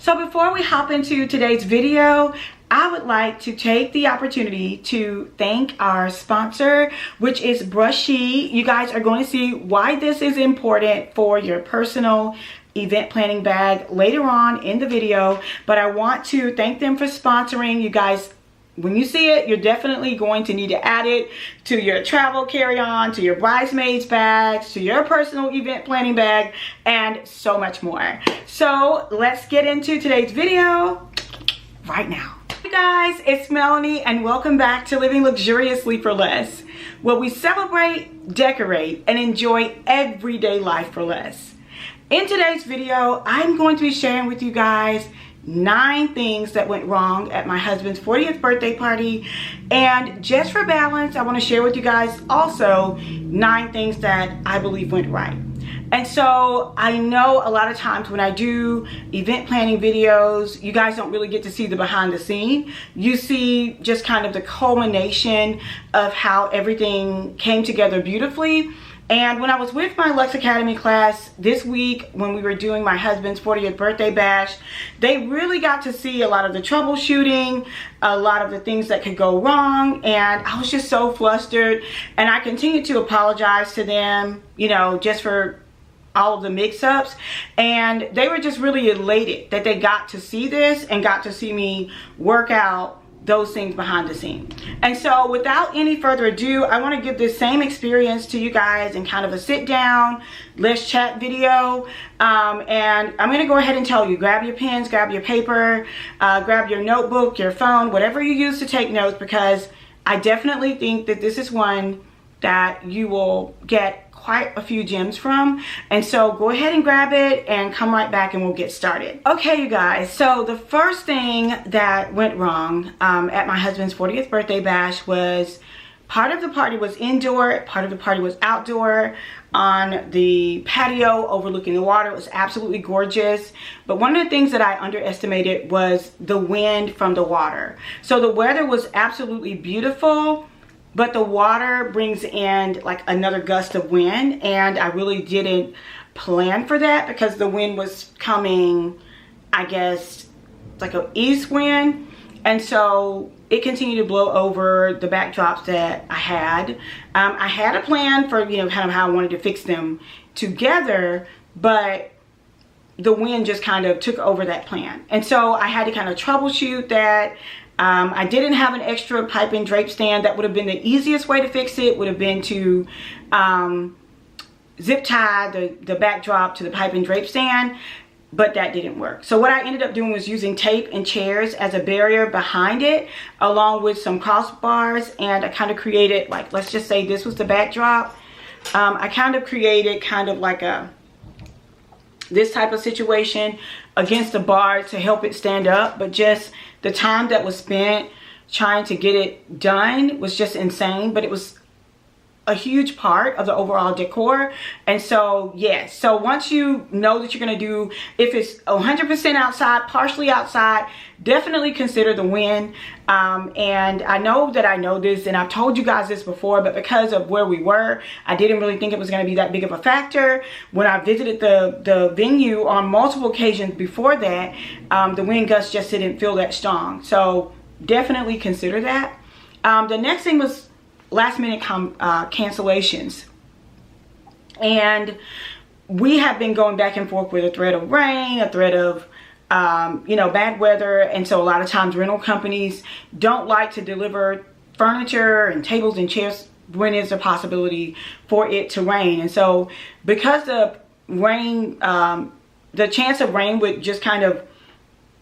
So before we hop into today's video, I would like to take the opportunity to thank our sponsor, which is Brushy. You guys are going to see why this is important for your personal event planning bag later on in the video, but I want to thank them for sponsoring. You guys, when you see it, you're definitely going to need to add it to your travel carry-on, to your bridesmaids bags, to your personal event planning bag, and so much more. So let's get into today's video right now. Hey guys, it's Melanie and welcome back to Living Luxuriously for Less, where we celebrate, decorate, and enjoy everyday life for less. In today's video, I'm going to be sharing with you guys 9 things that went wrong at my husband's 40th birthday party, and just for balance I want to share with you guys also 9 things that I believe went right. And so I know a lot of times when I do event planning videos, you guys don't really get to see the behind the scene. You see just kind of the culmination of how everything came together beautifully. And when I was with my Lux Academy class this week, when we were doing my husband's 40th birthday bash, they really got to see a lot of the troubleshooting, a lot of the things that could go wrong, and I was just so flustered. And I continued to apologize to them, you know, just for all of the mix-ups, and they were just really elated that they got to see this and got to see me work out those things behind the scene. And so without any further ado, I want to give this same experience to you guys in kind of a sit down, let's chat video. And I'm going to go ahead and tell you, grab your pens, grab your paper, grab your notebook, your phone, whatever you use to take notes, because I definitely think that this is one that you will get quite a few gems from. And so go ahead and grab it and come right back and we'll get started. Okay, you guys, so the first thing that went wrong at my husband's 40th birthday bash was part of the party was indoor, part of the party was outdoor on the patio overlooking the water. It was absolutely gorgeous, but one of the things that I underestimated was the wind from the water. So the weather was absolutely beautiful, but the water brings in like another gust of wind, and I really didn't plan for that because the wind was coming, I guess, like an east wind, and so it continued to blow over the backdrops that I had. I had a plan for, you know, kind of how I wanted to fix them together, but the wind just kind of took over that plan, and so I had to kind of troubleshoot that. I didn't have an extra pipe and drape stand. That would have been the easiest way to fix it, would have been to zip tie the backdrop to the pipe and drape stand, but that didn't work. So what I ended up doing was using tape and chairs as a barrier behind it, along with some crossbars, and I kind of created, like, let's just say this was the backdrop. I kind of created kind of like this type of situation against the bar to help it stand up, but just the time that was spent trying to get it done was just insane, but it was a huge part of the overall decor. And so yes, so once you know that you're going to do, if it's 100% outside, partially outside, definitely consider the wind. And I know that I know this, and I've told you guys this before, but because of where we were, I didn't really think it was going to be that big of a factor. When I visited the venue on multiple occasions before that, the wind gusts just didn't feel that strong. So definitely consider that. The next thing was last minute cancellations, and we have been going back and forth with a threat of rain, a threat of you know, bad weather, and so a lot of times rental companies don't like to deliver furniture and tables and chairs when there's a possibility for it to rain. And so because the rain, the chance of rain would just kind of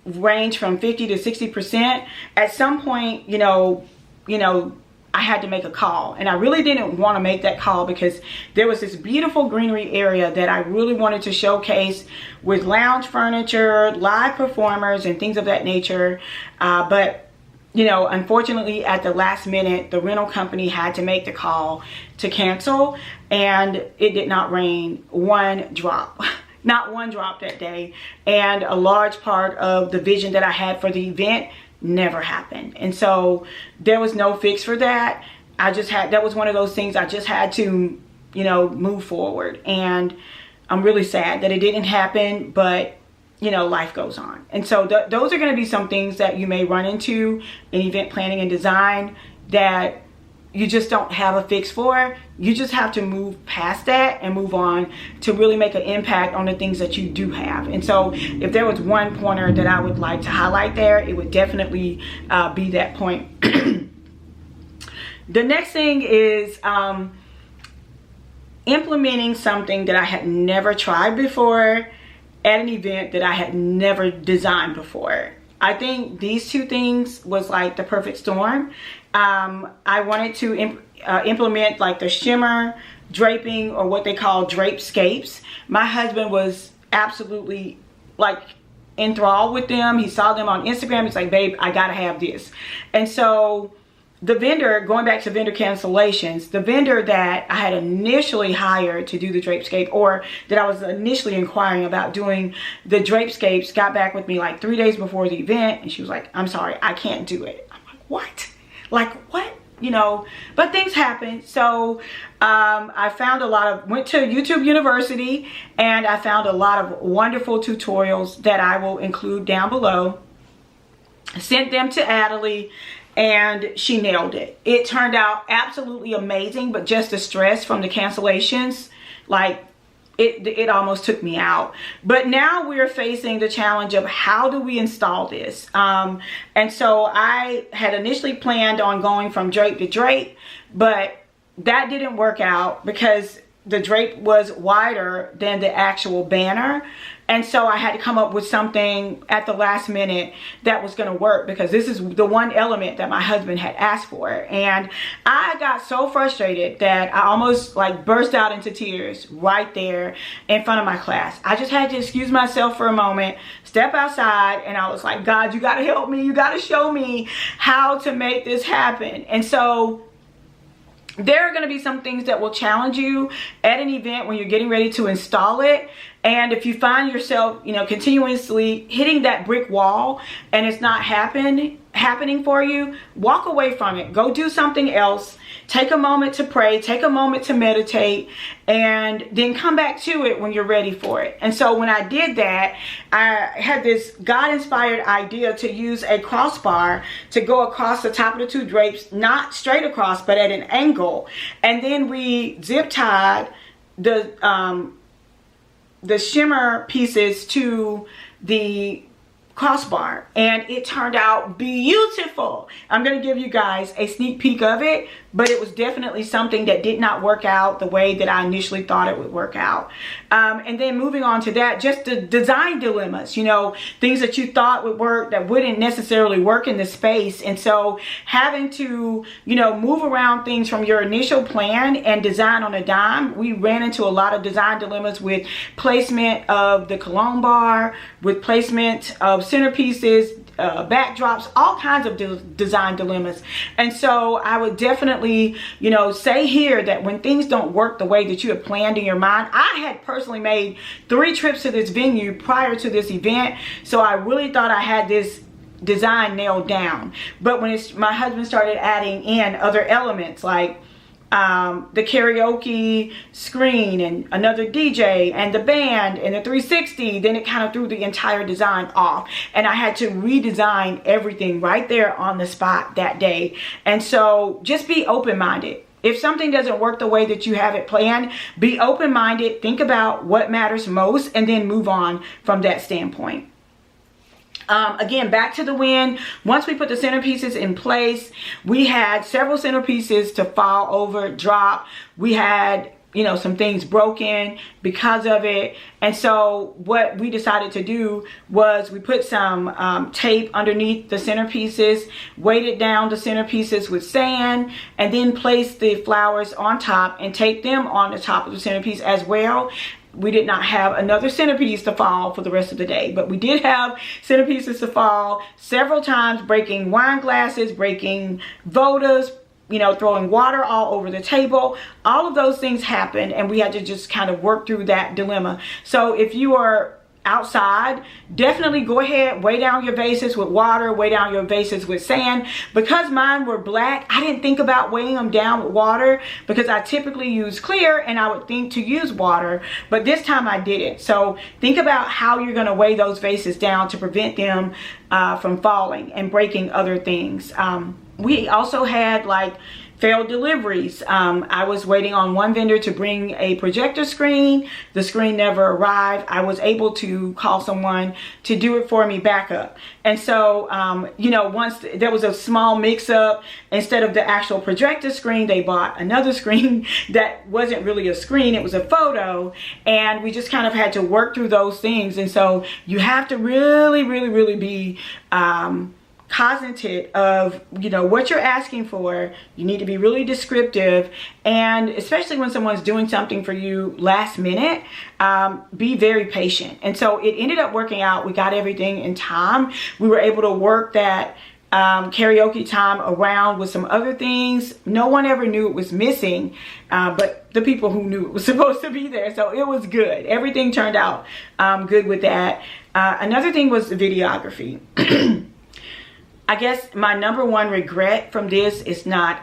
range from 50 to 60%, at some point, you know, I had to make a call, and I really didn't want to make that call because there was this beautiful greenery area that I really wanted to showcase with lounge furniture, live performers, and things of that nature. But, you know, unfortunately at the last minute, the rental company had to make the call to cancel, and it did not rain one drop. Not one drop that day, and a large part of the vision that I had for the event never happened. And so there was no fix for that. That was one of those things I just had to, you know, move forward. And I'm really sad that it didn't happen, but you know, life goes on. And so those are going to be some things that you may run into in event planning and design that you just don't have a fix for. You just have to move past that and move on to really make an impact on the things that you do have. And so if there was one pointer that I would like to highlight there, it would definitely be that point. The next thing is implementing something that I had never tried before at an event that I had never designed before. I think these two things was like the perfect storm. I wanted to implement like the shimmer draping, or what they call drapescapes. My husband was absolutely like enthralled with them. He saw them on Instagram. He's like, babe, I gotta have this. And so the vendor, going back to vendor cancellations, the vendor that I had initially hired to do the drapescape, or that I was initially inquiring about doing the drapescapes, got back with me like 3 days before the event, and she was like, I'm sorry, I can't do it. I'm like, what? Like, what? You know, but things happen. So I found went to YouTube University, and I found a lot of wonderful tutorials that I will include down below. Sent them to Adelie, and she nailed it. It turned out absolutely amazing, but just the stress from the cancellations, like it almost took me out. But now we're facing the challenge of how do we install this? And so I had initially planned on going from drape to drape, but that didn't work out because the drape was wider than the actual banner. And so I had to come up with something at the last minute that was going to work, because this is the one element that my husband had asked for. And I got so frustrated that I almost like burst out into tears right there in front of my class. I just had to excuse myself for a moment, step outside, and I was like, God, you got to help me. You got to show me how to make this happen. And so there are going to be some things that will challenge you at an event when you're getting ready to install it. And if you find yourself, you know, continuously hitting that brick wall and it's not happening for you, walk away from it. Go do something else. Take a moment to pray. Take a moment to meditate, and then come back to it when you're ready for it. And so when I did that, I had this God-inspired idea to use a crossbar to go across the top of the two drapes, not straight across, but at an angle. And then we zip tied the shimmer pieces to the crossbar, and it turned out beautiful. I'm going to give you guys a sneak peek of it, but it was definitely something that did not work out the way that I initially thought it would work out. And then moving on to that, just the design dilemmas, you know, things that you thought would work that wouldn't necessarily work in the space. And so having to, you know, move around things from your initial plan and design on a dime. We ran into a lot of design dilemmas with placement of the cologne bar, with placement of centerpieces, backdrops, all kinds of design dilemmas. And so I would definitely, you know, say here that when things don't work the way that you have planned in your mind, I had personally made 3 trips to this venue prior to this event, so I really thought I had this design nailed down. But when my husband started adding in other elements like the karaoke screen and another DJ and the band and the 360, then it kind of threw the entire design off, and I had to redesign everything right there on the spot that day. And so just be open-minded. If something doesn't work the way that you have it planned, be open-minded, think about what matters most, and then move on from that standpoint. Again, back to the win. Once we put the centerpieces in place, we had several centerpieces to fall over, drop. We had, you know, some things broken because of it. And so what we decided to do was we put some tape underneath the centerpieces, weighted down the centerpieces with sand, and then placed the flowers on top and taped them on the top of the centerpiece as well. We did not have another centerpiece to fall for the rest of the day, but we did have centerpieces to fall several times, breaking wine glasses, breaking Vodas, you know, throwing water all over the table. All of those things happened, and we had to just kind of work through that dilemma. So if you are outside, definitely go ahead, weigh down your vases with water, weigh down your vases with sand. Because mine were black, I didn't think about weighing them down with water because I typically use clear and I would think to use water, but this time I didn't. So think about how you're going to weigh those vases down to prevent them from falling and breaking other things. We also had like failed deliveries. I was waiting on one vendor to bring a projector screen. The screen never arrived. I was able to call someone to do it for me backup. And so, you know, once there was a small mix up, instead of the actual projector screen, they bought another screen that wasn't really a screen, it was a photo. And we just kind of had to work through those things. And so you have to really be, cognizant of, you know, what you're asking for. You need to be really descriptive, and especially when someone's doing something for you last minute, be very patient. And so it ended up working out. We got everything in time. We were able to work that karaoke time around with some other things. No one ever knew it was missing, but the people who knew it was supposed to be there. So it was good. Everything turned out good with that. Another thing was the videography. I guess my number one regret from this is not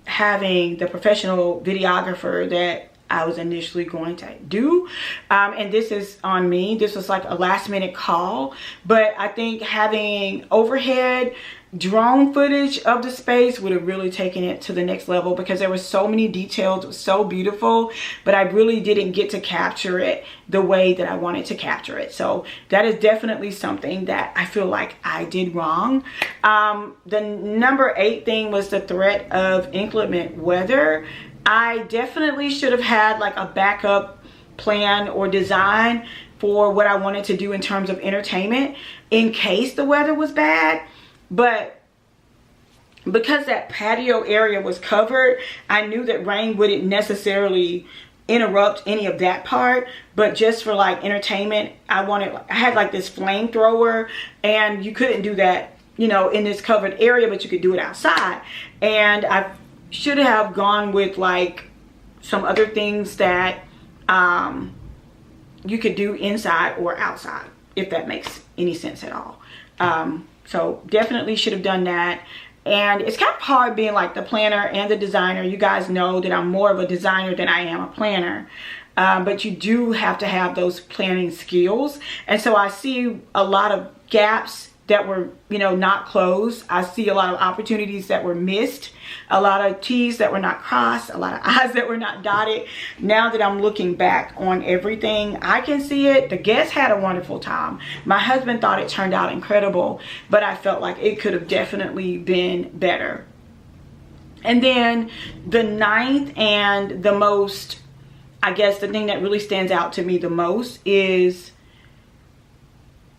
having the professional videographer that I was initially going to do. And this is on me. This was like a last minute call. But I think having overhead drone footage of the space would have really taken it to the next level, because there were so many details. It was so beautiful, but I really didn't get to capture it the way that I wanted to capture it. So that is definitely something that I feel like I did wrong. The number 8 thing was the threat of inclement weather. I definitely should have had like a backup plan or design for what I wanted to do in terms of entertainment in case the weather was bad. But because that patio area was covered, I knew that rain wouldn't necessarily interrupt any of that part. But just for like entertainment, I had like this flamethrower, and you couldn't do that, you know, in this covered area, but you could do it outside. And I should have gone with like some other things that you could do inside or outside, if that makes any sense at all. So definitely should have done that. And it's kind of hard being like the planner and the designer. You guys know that I'm more of a designer than I am a planner. But you do have to have those planning skills. And so I see a lot of gaps that were, you know, not closed. I see a lot of opportunities that were missed, a lot of T's that were not crossed, a lot of I's that were not dotted. Now that I'm looking back on everything, I can see it. The guests had a wonderful time. My husband thought it turned out incredible, but I felt like it could have definitely been better. And then the 9th and the most, I guess the thing that really stands out to me the most is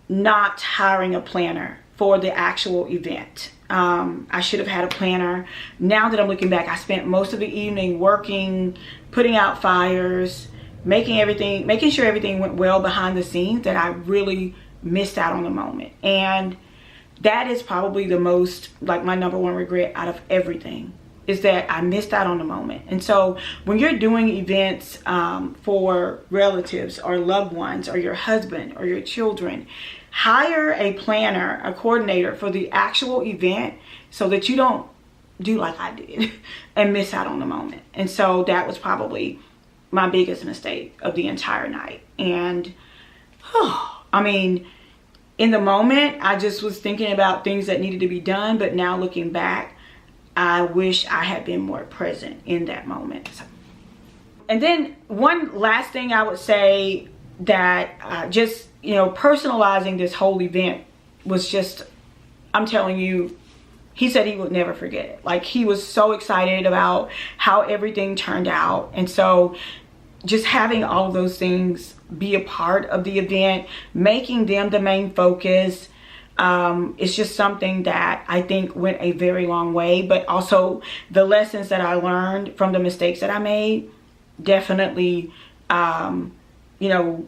not hiring a planner for the actual event. I should have had a planner. Now that I'm looking back, I spent most of the evening working, putting out fires, making sure everything went well behind the scenes, that I really missed out on the moment. And that is probably the most, like, my number one regret out of everything, is that I missed out on the moment. And so when you're doing events for relatives or loved ones or your husband or your children, hire a planner, a coordinator for the actual event, so that you don't do like I did and miss out on the moment. And so that was probably my biggest mistake of the entire night. And I mean, in the moment, I just was thinking about things that needed to be done. But now looking back, I wish I had been more present in that moment. And then one last thing I would say, that just, you know, personalizing this whole event was just, I'm telling you, he said he would never forget it. Like, he was so excited about how everything turned out. And so just having all of those things be a part of the event, making them the main focus, it's just something that I think went a very long way. But also the lessons that I learned from the mistakes that I made definitely, you know,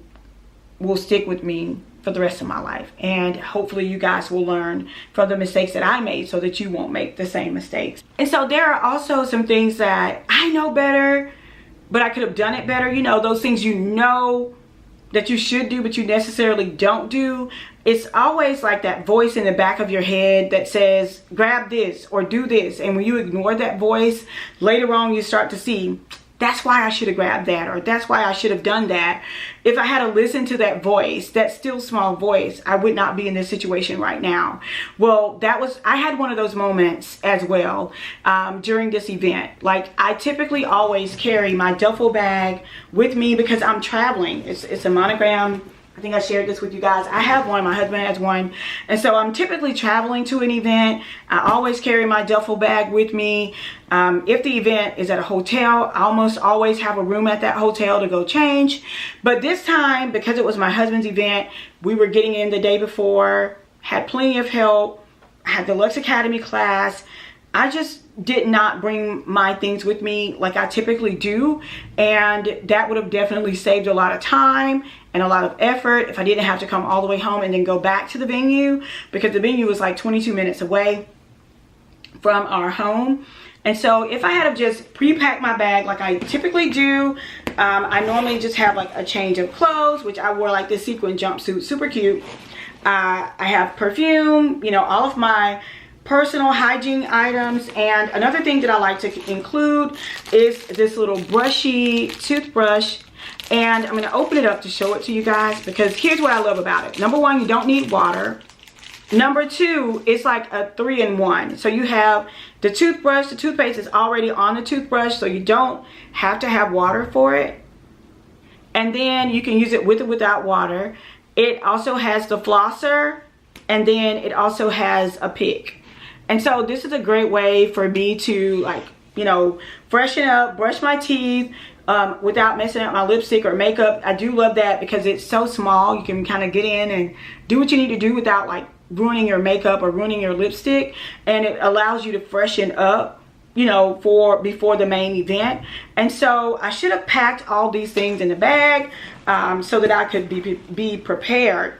will stick with me for the rest of my life. And hopefully you guys will learn from the mistakes that I made, so that you won't make the same mistakes. And so there are also some things that I know better, but I could have done it better. You know, those things you know that you should do but you necessarily don't do, it's always like that voice in the back of your head that says grab this or do this, and when you ignore that voice, later on you start to see, that's why I should have grabbed that, or that's why I should have done that. If I had to listen to that voice, that still small voice, I would not be in this situation right now. Well, I had one of those moments as well during this event. Like, I typically always carry my duffel bag with me because I'm traveling. It's a monogram. I think I shared this with you guys. I have one, my husband has one. And so I'm typically traveling to an event. I always carry my duffel bag with me. If the event is at a hotel, I almost always have a room at that hotel to go change. But this time, because it was my husband's event, we were getting in the day before, had plenty of help, had the Lux Academy class. I just did not bring my things with me like I typically do, and that would have definitely saved a lot of time and a lot of effort if I didn't have to come all the way home and then go back to the venue, because the venue was like 22 minutes away from our home. And so if I had to just pre-pack my bag like I typically do, I normally just have like a change of clothes, which I wore like this sequin jumpsuit, super cute. I have perfume, you know, all of my personal hygiene items. And another thing that I like to include is this little brushy toothbrush. And I'm going to open it up to show it to you guys, because here's what I love about it. Number one, you don't need water. Number two, it's like a 3-in-1. So you have the toothbrush, the toothpaste is already on the toothbrush, so you don't have to have water for it. And then you can use it with or without water. It also has the flosser, and then it also has a pick. And so this is a great way for me to, like, you know, freshen up, brush my teeth without messing up my lipstick or makeup. I do love that because it's so small. You can kind of get in and do what you need to do without like ruining your makeup or ruining your lipstick. And it allows you to freshen up, you know, before the main event. And so I should have packed all these things in the bag so that I could be prepared,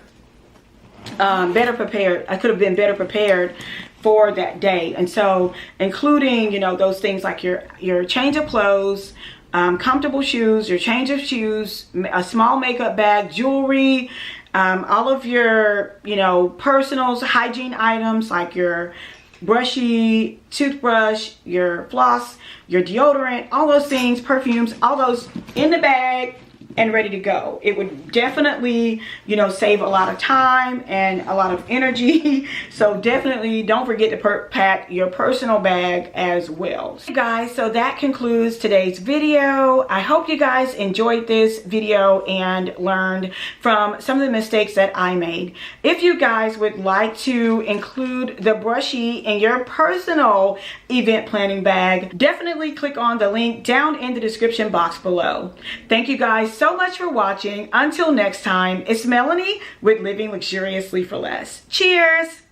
better prepared. I could have been better prepared for that day. And so including, you know, those things like your change of clothes, comfortable shoes, your change of shoes, a small makeup bag, jewelry, all of your, you know, personal hygiene items like your brushy toothbrush, your floss, your deodorant, all those things, perfumes, all those in the bag and ready to go. It would definitely, you know, save a lot of time and a lot of energy. So definitely don't forget to pack your personal bag as well. Okay, guys, so that concludes today's video. I hope you guys enjoyed this video and learned from some of the mistakes that I made. If you guys would like to include the brushie in your personal event planning bag, definitely click on the link down in the description box below. Thank you guys so much for watching. Until next time, it's Melanie with Living Luxuriously for Less. Cheers!